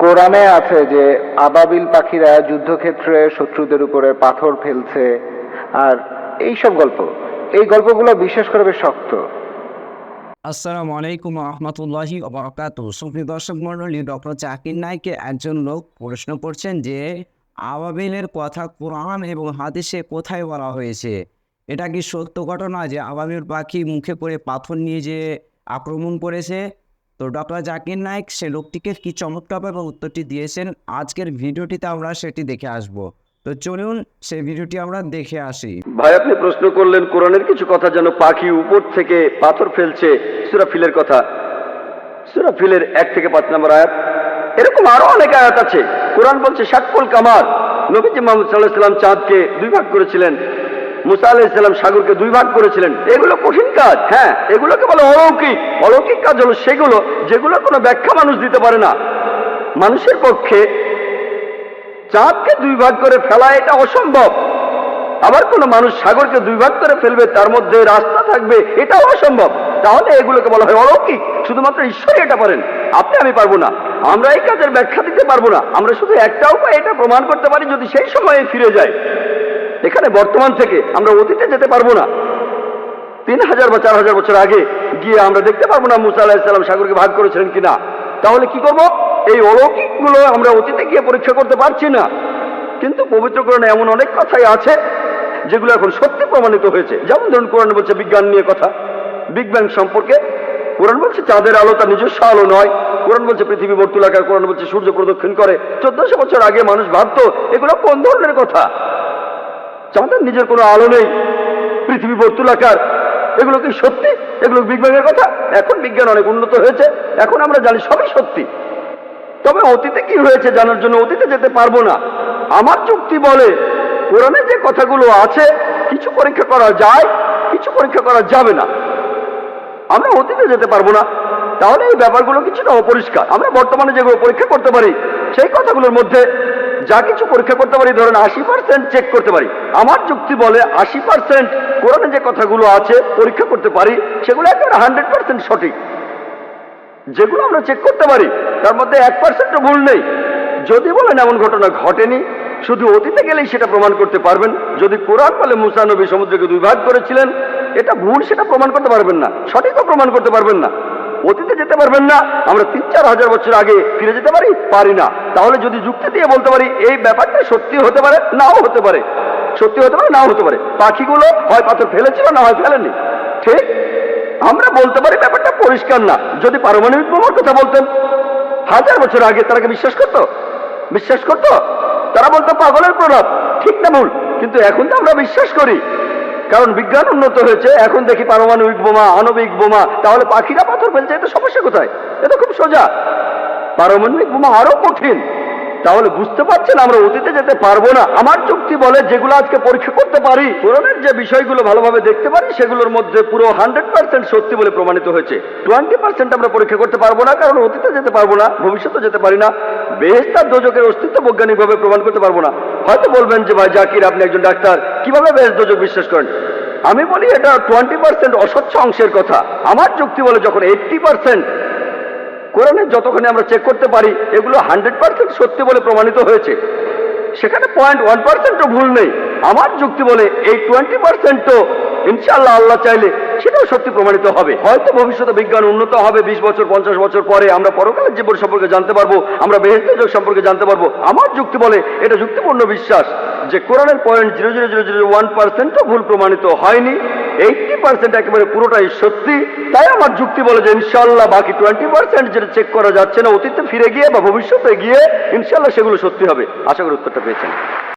কোরআনে আছে যে আবাবিল পাখিরা যুদ্ধক্ষেত্রে শত্রুদের উপরে পাথর ফেলছে, আর এই গল্পগুলো বিশ্বাস করা বেশ শক্ত। আসসালামু আলাইকুম রহমতুল্লাহি ওবারাকাতুহু। সুপ্রিয় দর্শক মণ্ডলী, ডক্টর জাকির নায়েকে একজন লোক প্রশ্ন করছেন যে আবাবিলের কথা কোরআন এবং হাদিসে কোথায় বলা হয়েছে? এটা কি সত্য ঘটনা যে আবাবিল পাখি মুখে করে পাথর নিয়ে যে আক্রমণ করেছে? তো ডক্টর জাকির নায়েক সে লোকটিকে কি চমৎকারভাবে উত্তরটি দিয়েছেন, আজকের ভিডিওটিতে আমরা সেটি দেখে আসব। তো চলুন সেই ভিডিওটি আমরা দেখে আসি। ভাই, আপনি প্রশ্ন করলেন কোরআনের কিছু কথা যেন পাখি উপর থেকে পাথর ফেলছে, সূরা ফিলের কথা। সূরা ফিলের 1 থেকে 5 নম্বর আয়াত। এরকম আরো অনেক আয়াত আছে। কোরআন বলছে শাক্কুল কামার, নবীজি মুহাম্মদ সাল্লাল্লাহু আলাইহি ওয়াসাল্লাম চাঁদকে 2 ভাগ করেছিলেন, মুসা আলাইহিস সালাম সাগরকে 2 ভাগ করেছিলেন। এগুলো কঠিন কাজ, হ্যাঁ, এগুলোকে বলে অলৌকিক। অলৌকিক কাজ হলো সেগুলো যেগুলোর কোনো ব্যাখ্যা মানুষ দিতে পারে না। মানুষের পক্ষে চাঁদকে 2 ভাগ করে ফেলা এটা অসম্ভব। আবার কোন মানুষ সাগরকে 2 ভাগ করে ফেলবে, তার মধ্যে রাস্তা থাকবে, এটাও অসম্ভব। তাহলে এগুলোকে বলা হয় অলৌকিক। শুধুমাত্র ঈশ্বরই এটা পারেন, আপনি আমি পারবো না। আমরা এই কাজের ব্যাখ্যা দিতে পারবো না। আমরা শুধু একটা উপায় এটা প্রমাণ করতে পারি, যদি সেই সময়ে ফিরে যায়। এখানে বর্তমান থেকে আমরা অতীতে যেতে পারবো না। 3000 বা 4000 বছর আগে গিয়ে আমরা দেখতে পারবো না মুসা আলাইহিস সালাম সাগরকে ভাগ করেছিলেন কিনা। তাহলে কি করব? এই অলৌকিক গুলো আমরা অতীতে গিয়ে পরীক্ষা করতে পারছি না। কিন্তু পবিত্র কোরআনে এমন অনেক কথাই আছে যেগুলো এখন সত্যি প্রমাণিত হয়েছে। যেমন ধরুন, কোরআন বলছে বিজ্ঞান নিয়ে কথা, বিগ ব্যাং সম্পর্কে। কোরআন বলছে চাঁদের আলো তার নিজস্ব আলো নয়। কোরআন বলছে পৃথিবী বর্তুলাকার। কোরআন বলছে সূর্য প্রদক্ষিণ করে। 1400 বছর আগে মানুষ ভাবতো এগুলো কোন ধরনের কথা? চাঁদের নিজের কোনো আলো নেই, পৃথিবী বর্তুলাকার, এগুলো কি সত্যি? এগুলো বিগ ব্যাং এর কথা? এখন বিজ্ঞান অনেক উন্নত হয়েছে, এখন আমরা জানি সবই সত্যি। তবে অতীতে কি হয়েছে জানার জন্য অতীতে যেতে পারবো না। আমার যুক্তি বলে কোরআনে যে কথাগুলো আছে কিছু পরীক্ষা করা যায়, কিছু পরীক্ষা করা যাবে না। আমরা অতীতে যেতে পারবো না, তাহলে এই ব্যাপারগুলো কিছুটা অপরিষ্কার। আমরা বর্তমানে যেগুলো পরীক্ষা করতে পারি সেই কথাগুলোর মধ্যে যা কিছু পরীক্ষা করতে পারি, ধরেন 80% চেক করতে পারি। আমার যুক্তি বলে 80% কোরআনে যে কথাগুলো আছে পরীক্ষা করতে পারি, সেগুলো একেবারে 100% সঠিক। যেগুলো আমরা চেক করতে পারি তার মধ্যে 1%ও ভুল নেই। যদি বলেন এমন ঘটনা ঘটেনি, শুধু অতীতে গেলেই সেটা প্রমাণ করতে পারবেন। যদি কোরআন বলে মুসা নবী সমুদ্রকে 2 ভাগ করেছিলেন, এটা ভুল, সেটা প্রমাণ করতে পারবেন না, সঠিকও প্রমাণ করতে পারবেন না। অতীতে যেতে পারবেন না। আমরা 3-4 হাজার বছর আগে ফিরে যেতে পারি না। তাহলে যদি যুক্তি দিয়ে বলতে পারি এই ব্যাপারটা সত্যি হতে পারে, নাও হতে পারে, সত্যি হতে পারে, নাও হতে পারে। পাখিগুলো হয় পাথর ফেলেছিল, না হয় ফেলেনি, ঠিক? আমরা বলতে পারি ব্যাপারটা পরিষ্কার না। যদি পারমাণবিক বোমার কথা বলতেন 1000 বছর আগে, তারা কি বিশ্বাস করতো? তারা বলতো পাগলের প্রলাপ, ঠিক না ভুল? কিন্তু এখন তো আমরা বিশ্বাস করি, কারণ বিজ্ঞান উন্নত হয়েছে। এখন দেখি পারমাণবিক বোমা, আণবিক বোমা। তাহলে পাখিরা পাথর ফেলছে, এতে সমস্যা কোথায়? এটা খুব সোজা। পারমাণবিক বোমা আরো কঠিন। তাহলে বুঝতে পারছেন আমরা অতীতে যেতে পারবো না। আমার যুক্তি বলে যেগুলো আজকে পরীক্ষা করতে পারি, কোরআনের যে বিষয়গুলো ভালোভাবে দেখতে পারি, সেগুলোর মধ্যে পুরো 100% সত্যি বলে প্রমাণিত হয়েছে। 20% আমরা পরীক্ষা করতে পারবো না, কারণ অতীতে যেতে পারবো না, ভবিষ্যতে যেতে পারি না। বেহেশত আর দোজখের অস্তিত্ব বৈজ্ঞানিকভাবে প্রমাণ করতে পারবো না। হয়তো বলবেন যে ভাই জাকির, আপনি একজন ডাক্তার, কিভাবে বেহেশত দোজখ বিশ্বাস করেন? আমি বলি এটা 20% অস্বচ্ছ অংশের কথা। আমার যুক্তি বলে যখন 80% কোরআনে যতখানি আমরা চেক করতে পারি এগুলো 100% সত্যি বলে প্রমাণিত হয়েছে, সেখানে 0.1%ও ভুল নেই। আমার যুক্তি বলে এই 20%ও ইনশাআল্লাহ আল্লাহ চাইলে সেটাও সত্যি প্রমাণিত হবে। হয়তো ভবিষ্যতে বিজ্ঞান উন্নত হবে, 20 বছর 50 বছর পরে আমরা পরকালের জীবন সম্পর্কে জানতে পারবো, আমরা বেহেশত দোজখ সম্পর্কে জানতে পারবো। আমার যুক্তি বলে এটা যুক্তিপূর্ণ বিশ্বাস যে কোরআনের 0.00001%ও ভুল প্রমাণিত হয়নি। 80% একেবারে পুরোটাই সত্যি। তাই আমার যুক্তি বলে যে ইনশাআল্লাহ বাকি 20% যেটা চেক করা যাচ্ছে না, অতীতে ফিরে গিয়ে বা ভবিষ্যতে গিয়ে ইনশাআল্লাহ সেগুলো সত্যি হবে। আশা করি উত্তরটা পেয়েছেন।